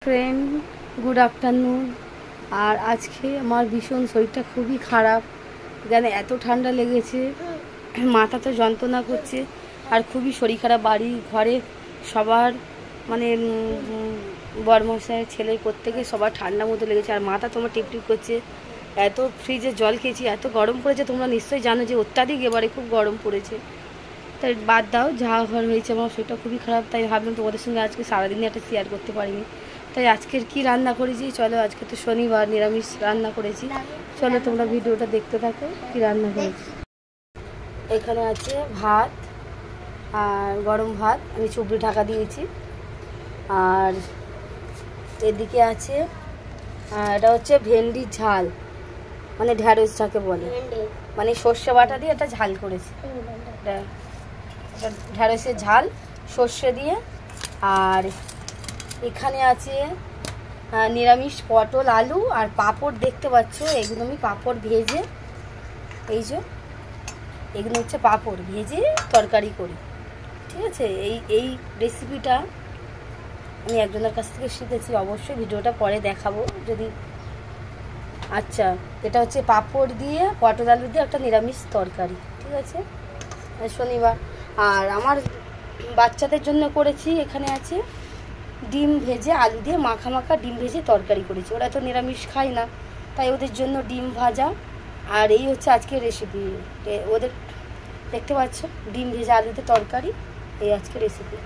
Friend, good afternoon. আর আজকে আমার ভীষণ শরীরটা খুবই খারাপ, জানে এত ঠান্ডা লেগেছে, মাথা তো যন্ত্রণা করছে আর খুবই শরীর খারাপ। বাড়ি ঘরে সবার মানে বরমশাই ছেলে প্রত্যেকে সবার ঠান্ডা মতো লেগেছে আর মাথা তোমার টিপটিপ করছে। এত ফ্রিজে জল খেয়েছি, এত গরম পড়েছে, তোমরা নিশ্চয়ই জানো যে অত্যাধিক এবারে খুব গরম পড়েছে। তাই বাদ দাও, যা ঘর হয়েছে, আমার শরীরটা খুবই খারাপ, তাই ভাবলাম তোমাদের সঙ্গে আজকে সারাদিনে একটা শেয়ার করতে পারিনি। তাই আজকের কি রান্না করেছি চলো, আজকে তো শনিবার, নিরামিষ রান্না করেছি, চলো তোমরা ভিডিওটা দেখতে থাকো কি রান্না করেছি। এখানে আছে ভাত আর গরম ভাত, আমি চুবড়ি ঢাকা দিয়েছি। আর এদিকে আছে এটা হচ্ছে ভেন্ডির ঝাল, মানে ঢ্যাঁড়স যাকে বলে, মানে সর্ষে বাটা দিয়ে একটা ঝাল করেছি, ঢ্যাঁড়সের ঝাল সর্ষে দিয়ে। আর এখানে আছে নিরামিষ পটল আলু আর পাঁপড়, দেখতে পাচ্ছ এগুলো আমি পাঁপড় ভেজে, এই যে এগুলো হচ্ছে পাঁপড় ভেজে তরকারি করি, ঠিক আছে। এই রেসিপিটা আমি একজনের কাছ থেকে শিখেছি, অবশ্যই ভিডিওটা পরে দেখাবো যদি। আচ্ছা, এটা হচ্ছে পাঁপড় দিয়ে পটল আলু দিয়ে একটা নিরামিষ তরকারি, ঠিক আছে, শনিবার। আর আমার বাচ্চাদের জন্য করেছি, এখানে আছে ডিম ভেজে আলু দিয়ে মাখা মাখা ডিম ভেজে তরকারি করেছি, ওরা তো নিরামিষ খায় না, তাই ওদের জন্য ডিম ভাজা। আর এই হচ্ছে আজকের রেসিপি, ওদের দেখতে পাচ্ছ ডিম ভেজে আলুতে তরকারি, এই আজকের রেসিপি।